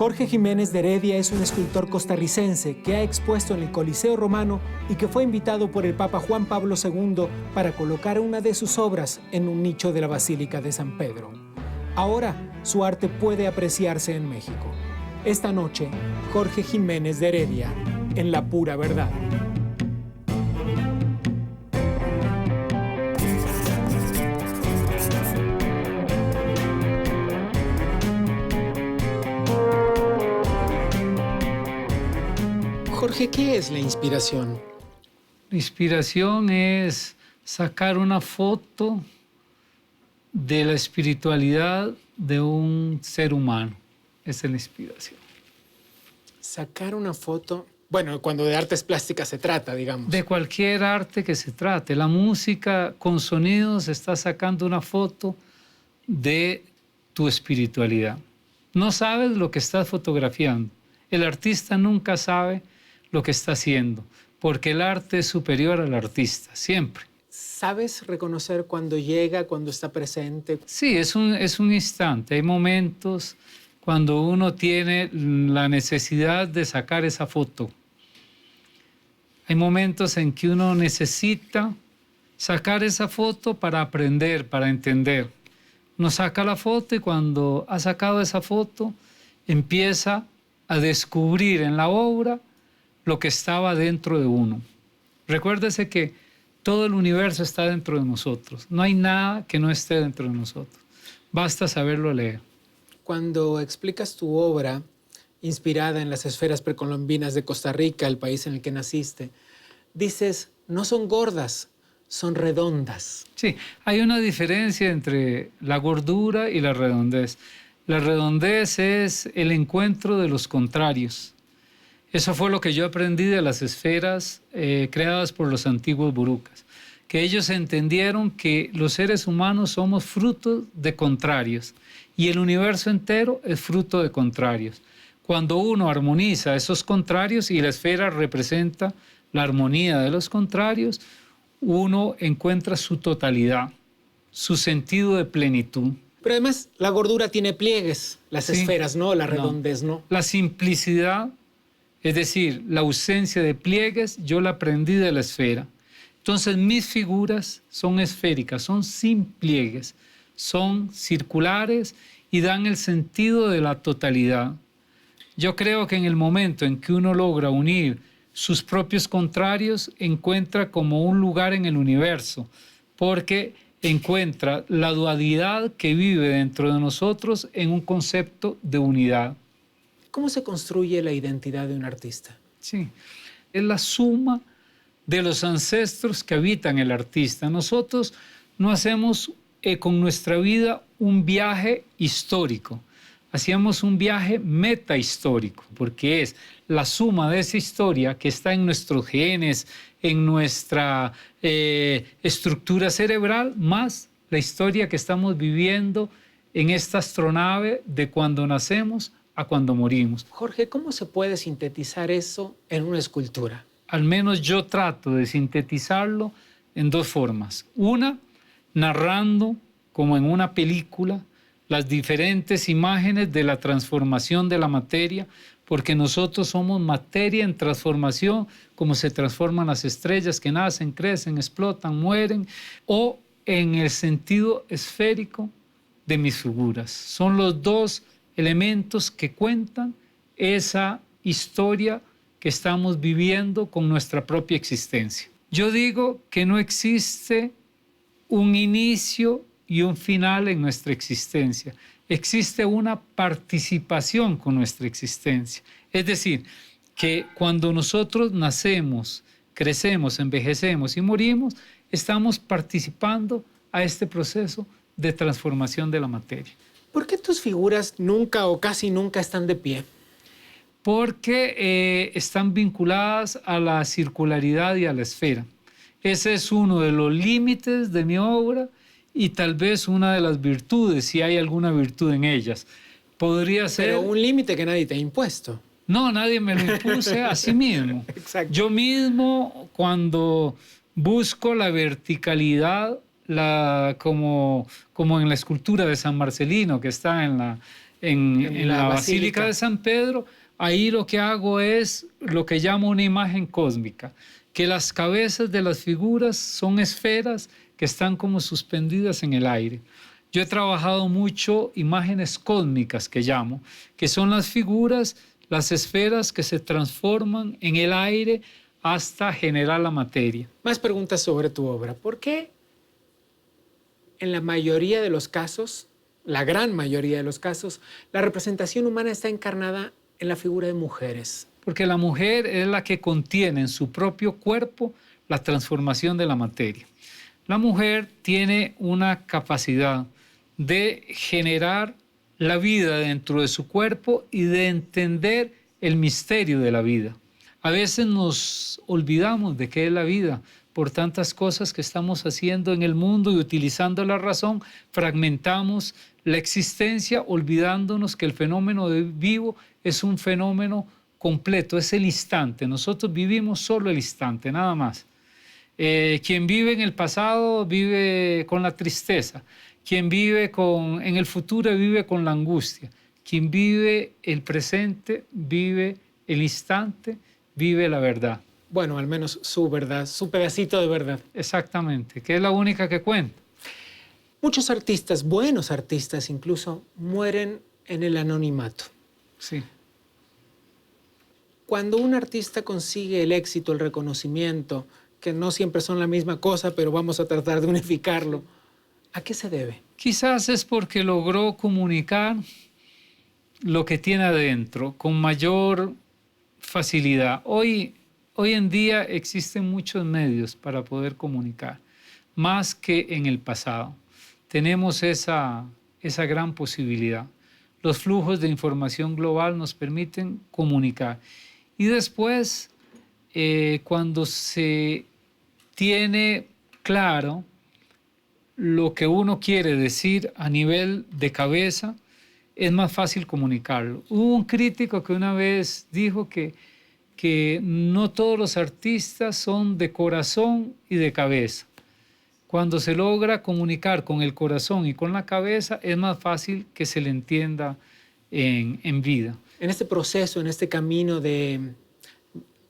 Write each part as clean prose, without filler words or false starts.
Jorge Jiménez de Heredia es un escultor costarricense que ha expuesto en el Coliseo Romano y que fue invitado por el Papa Juan Pablo II para colocar una de sus obras en un nicho de la Basílica de San Pedro. Ahora, su arte puede apreciarse en México. Esta noche, Jorge Jiménez de Heredia, en La Pura Verdad. Jorge, ¿qué es la inspiración? La inspiración es sacar una foto de la espiritualidad de un ser humano. Esa es la inspiración. Sacar una foto, bueno, cuando de artes plásticas se trata, digamos. De cualquier arte que se trate. La música con sonidos está sacando una foto de tu espiritualidad. No sabes lo que estás fotografiando. El artista nunca sabe lo que está haciendo, porque el arte es superior al artista, siempre. ¿Sabes reconocer cuando llega, cuando está presente? Sí, es un instante. Hay momentos cuando uno tiene la necesidad de sacar esa foto. Hay momentos en que uno necesita sacar esa foto para aprender, para entender. Uno saca la foto y cuando ha sacado esa foto, empieza a descubrir en la obra lo que estaba dentro de uno. Recuérdese que todo el universo está dentro de nosotros. No hay nada que no esté dentro de nosotros. Basta saberlo leer. Cuando explicas tu obra, inspirada en las esferas precolombinas de Costa Rica, el país en el que naciste, dices, no son gordas, son redondas. Sí, hay una diferencia entre la gordura y la redondez. La redondez es el encuentro de los contrarios. Eso fue lo que yo aprendí de las esferas creadas por los antiguos burucas, que ellos entendieron que los seres humanos somos frutos de contrarios y el universo entero es fruto de contrarios. Cuando uno armoniza esos contrarios y la esfera representa la armonía de los contrarios, uno encuentra su totalidad, su sentido de plenitud. Pero además la gordura tiene pliegues, las esferas no, la redondez no. La simplicidad, es decir, la ausencia de pliegues, yo la aprendí de la esfera. Entonces mis figuras son esféricas, son sin pliegues, son circulares y dan el sentido de la totalidad. Yo creo que en el momento en que uno logra unir sus propios contrarios, encuentra como un lugar en el universo, porque encuentra la dualidad que vive dentro de nosotros en un concepto de unidad. ¿Cómo se construye la identidad de un artista? Sí, es la suma de los ancestros que habitan el artista. Nosotros no hacemos con nuestra vida un viaje histórico, hacíamos un viaje metahistórico, porque es la suma de esa historia que está en nuestros genes, en nuestra estructura cerebral, más la historia que estamos viviendo en esta astronave de cuando nacemos a cuando morimos. Jorge, ¿cómo se puede sintetizar eso en una escultura? Al menos yo trato de sintetizarlo en dos formas. Una, narrando, como en una película, las diferentes imágenes de la transformación de la materia, porque nosotros somos materia en transformación, como se transforman las estrellas que nacen, crecen, explotan, mueren, o en el sentido esférico de mis figuras. Son los dos elementos que cuentan esa historia que estamos viviendo con nuestra propia existencia. Yo digo que no existe un inicio y un final en nuestra existencia. Existe una participación con nuestra existencia. Es decir, que cuando nosotros nacemos, crecemos, envejecemos y morimos, estamos participando a este proceso de transformación de la materia. ¿Por qué tus figuras nunca o casi nunca están de pie? Porque están vinculadas a la circularidad y a la esfera. Ese es uno de los límites de mi obra y tal vez una de las virtudes, si hay alguna virtud en ellas. Podría ser... Pero un límite que nadie te ha impuesto. No, nadie me lo impuse a sí mismo. Exacto. Yo mismo, cuando busco la verticalidad, como en la escultura de San Marcelino, que está en en la Basílica de San Pedro, ahí lo que hago es lo que llamo una imagen cósmica, que las cabezas de las figuras son esferas que están como suspendidas en el aire. Yo he trabajado mucho imágenes cósmicas que llamo, que son las figuras, las esferas que se transforman en el aire hasta generar la materia. Más preguntas sobre tu obra. ¿Por qué en la mayoría de los casos, la gran mayoría de los casos, la representación humana está encarnada en la figura de mujeres? Porque la mujer es la que contiene en su propio cuerpo la transformación de la materia. La mujer tiene una capacidad de generar la vida dentro de su cuerpo y de entender el misterio de la vida. A veces nos olvidamos de qué es la vida por tantas cosas que estamos haciendo en el mundo y utilizando la razón, fragmentamos la existencia olvidándonos que el fenómeno vivo es un fenómeno completo, es el instante. Nosotros vivimos solo el instante, nada más. Quien vive en el pasado vive con la tristeza. Quien vive en el futuro vive con la angustia. Quien vive el presente vive el instante, vive la verdad. Bueno, al menos su verdad, su pedacito de verdad. Exactamente, que es la única que cuenta. Muchos artistas, buenos artistas incluso, mueren en el anonimato. Sí. Cuando un artista consigue el éxito, el reconocimiento, que no siempre son la misma cosa, pero vamos a tratar de unificarlo, ¿a qué se debe? Quizás es porque logró comunicar lo que tiene adentro con mayor facilidad. Hoy en día existen muchos medios para poder comunicar, más que en el pasado. Tenemos esa gran posibilidad. Los flujos de información global nos permiten comunicar. Y después, cuando se tiene claro lo que uno quiere decir a nivel de cabeza, es más fácil comunicarlo. Hubo un crítico que una vez dijo que no todos los artistas son de corazón y de cabeza. Cuando se logra comunicar con el corazón y con la cabeza, es más fácil que se le entienda en vida. En este proceso, en este camino de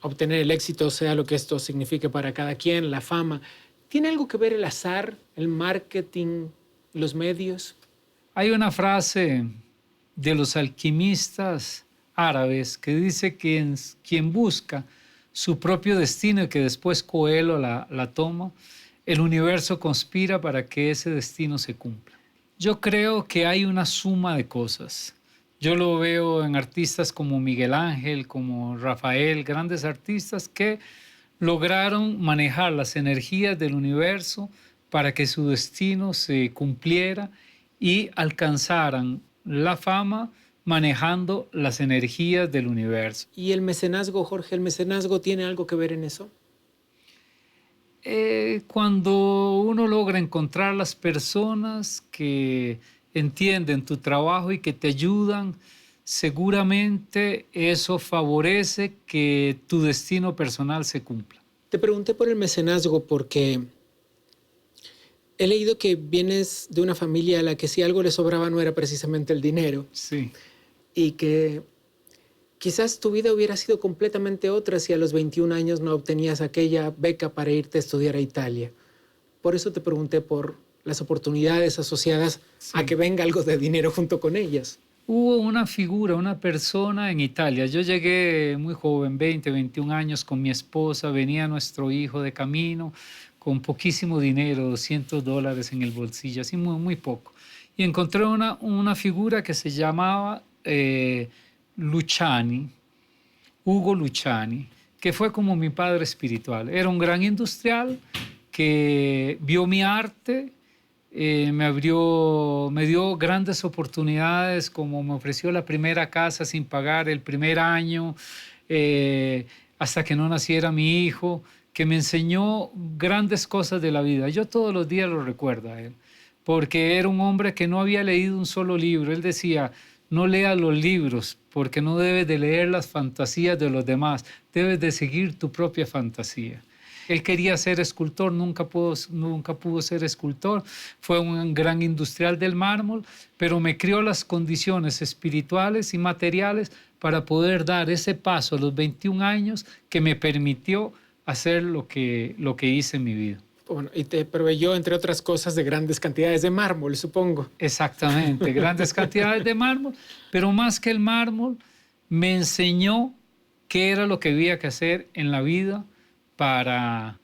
obtener el éxito, sea lo que esto signifique para cada quien, la fama, ¿tiene algo que ver el azar, el marketing, los medios? Hay una frase de los alquimistas árabes que dice que quien busca su propio destino y que después Coelho la toma, el universo conspira para que ese destino se cumpla. Yo creo que hay una suma de cosas. Yo lo veo en artistas como Miguel Ángel, como Rafael, grandes artistas que lograron manejar las energías del universo para que su destino se cumpliera y alcanzaran la fama manejando las energías del universo. ¿Y el mecenazgo, Jorge, el mecenazgo tiene algo que ver en eso? Cuando uno logra encontrar las personas que entienden tu trabajo y que te ayudan, seguramente eso favorece que tu destino personal se cumpla. Te pregunté por el mecenazgo porque he leído que vienes de una familia a la que si algo le sobraba no era precisamente el dinero. Sí. Y que quizás tu vida hubiera sido completamente otra si a los 21 años no obtenías aquella beca para irte a estudiar a Italia. Por eso te pregunté por las oportunidades asociadas a que venga algo de dinero junto con ellas. Hubo una figura, una persona en Italia. Yo llegué muy joven, 20, 21 años, con mi esposa. Venía nuestro hijo de camino con poquísimo dinero, $200 en el bolsillo, así muy, muy poco. Y encontré una figura que se llamaba Luciani, Ugo Luciani, que fue como mi padre espiritual. Era un gran industrial que vio mi arte, me dio grandes oportunidades, como me ofreció la primera casa sin pagar el primer año, hasta que no naciera mi hijo, que me enseñó grandes cosas de la vida. Yo todos los días lo recuerdo a él, porque era un hombre que no había leído un solo libro. Él decía: no leas los libros, porque no debes de leer las fantasías de los demás, debes de seguir tu propia fantasía. Él quería ser escultor, nunca pudo ser escultor. Fue un gran industrial del mármol, pero me crió las condiciones espirituales y materiales para poder dar ese paso a los 21 años que me permitió hacer lo que hice en mi vida. Bueno, y te proveyó, entre otras cosas, de grandes cantidades de mármol, supongo. Exactamente, grandes cantidades de mármol, pero más que el mármol, me enseñó qué era lo que había que hacer en la vida para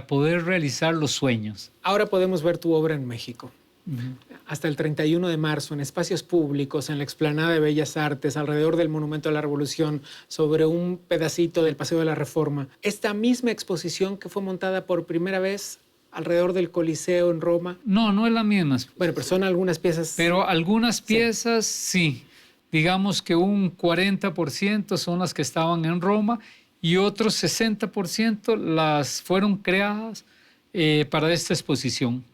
poder realizar los sueños. Ahora podemos ver tu obra en México. Uh-huh. Hasta el 31 de marzo, en espacios públicos, en la Explanada de Bellas Artes, alrededor del Monumento a la Revolución, sobre un pedacito del Paseo de la Reforma. Esta misma exposición que fue montada por primera vez alrededor del Coliseo en Roma. No es la misma. Bueno, pero son algunas piezas. Pero algunas piezas sí. Digamos que un 40% son las que estaban en Roma y otros 60% las fueron creadas para esta exposición.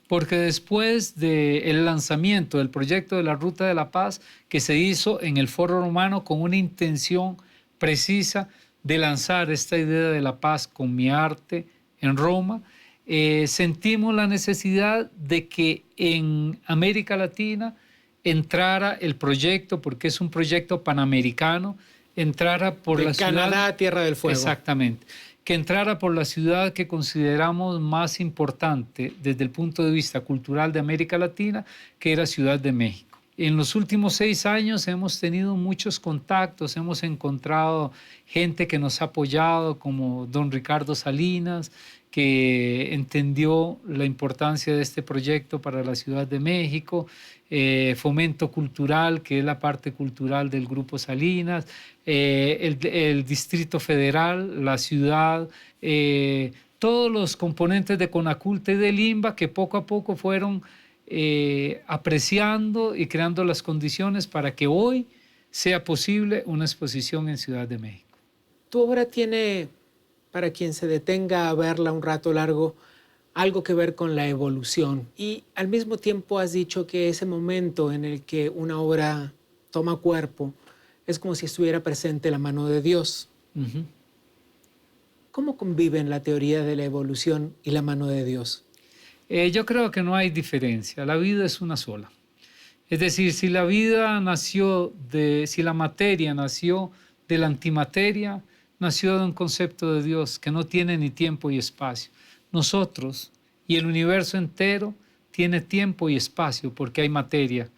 Porque después del lanzamiento del proyecto de la Ruta de la Paz, que se hizo en el Foro Romano con una intención precisa de lanzar esta idea de la paz con mi arte en Roma, sentimos la necesidad de que en América Latina entrara el proyecto, porque es un proyecto panamericano, entrara por la ciudad... Canadá, Tierra del Fuego. Exactamente. Que entrara por la ciudad que consideramos más importante desde el punto de vista cultural de América Latina, que era Ciudad de México. En los últimos 6 años hemos tenido muchos contactos, hemos encontrado gente que nos ha apoyado, como don Ricardo Salinas, que entendió la importancia de este proyecto para la Ciudad de México, Fomento Cultural, que es la parte cultural del Grupo Salinas, el Distrito Federal, la ciudad, todos los componentes de Conaculta y del INBA que poco a poco fueron apreciando y creando las condiciones para que hoy sea posible una exposición en Ciudad de México. Tu obra tiene, para quien se detenga a verla un rato largo, algo que ver con la evolución. Y al mismo tiempo has dicho que ese momento en el que una obra toma cuerpo es como si estuviera presente la mano de Dios. Uh-huh. ¿Cómo conviven la teoría de la evolución y la mano de Dios? Yo creo que no hay diferencia. La vida es una sola. Es decir, si la materia nació de la antimateria, nació de un concepto de Dios que no tiene ni tiempo y espacio. Nosotros y el universo entero tiene tiempo y espacio porque hay materia.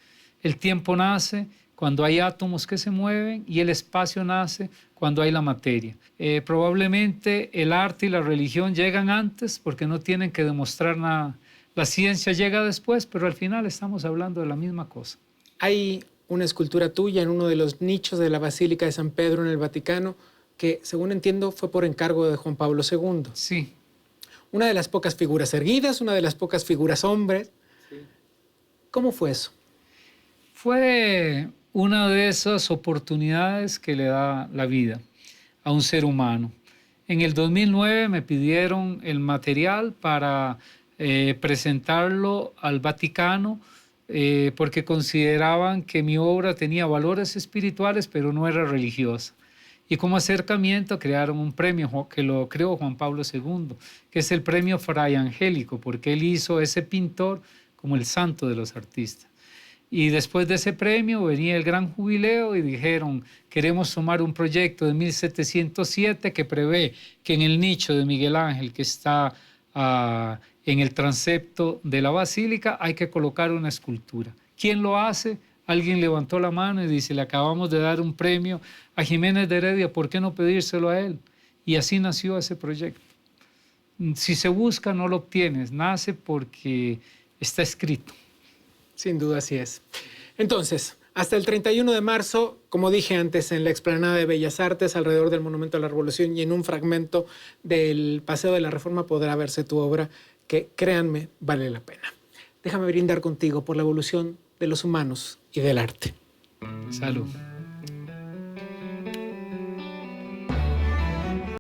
El tiempo nace cuando hay átomos que se mueven y el espacio nace cuando hay la materia. Probablemente el arte y la religión llegan antes porque no tienen que demostrar nada. La ciencia llega después, pero al final estamos hablando de la misma cosa. Hay una escultura tuya en uno de los nichos de la Basílica de San Pedro en el Vaticano que, según entiendo, fue por encargo de Juan Pablo II. Sí. Una de las pocas figuras erguidas, una de las pocas figuras hombres. Sí. ¿Cómo fue eso? Fue una de esas oportunidades que le da la vida a un ser humano. En el 2009 me pidieron el material para presentarlo al Vaticano porque consideraban que mi obra tenía valores espirituales pero no era religiosa. Y como acercamiento crearon un premio que lo creó Juan Pablo II, que es el premio Fray Angélico, porque él hizo ese pintor como el santo de los artistas. Y después de ese premio venía el gran jubileo y dijeron, queremos tomar un proyecto de 1707 que prevé que en el nicho de Miguel Ángel, que está en el transepto de la basílica, hay que colocar una escultura. ¿Quién lo hace? Alguien levantó la mano y dice, le acabamos de dar un premio a Jiménez de Heredia, ¿por qué no pedírselo a él? Y así nació ese proyecto. Si se busca, no lo obtienes, nace porque está escrito. Sin duda así es. Entonces, hasta el 31 de marzo, como dije antes, en la Explanada de Bellas Artes, alrededor del Monumento a la Revolución y en un fragmento del Paseo de la Reforma podrá verse tu obra, que, créanme, vale la pena. Déjame brindar contigo por la evolución de los humanos y del arte. Salud.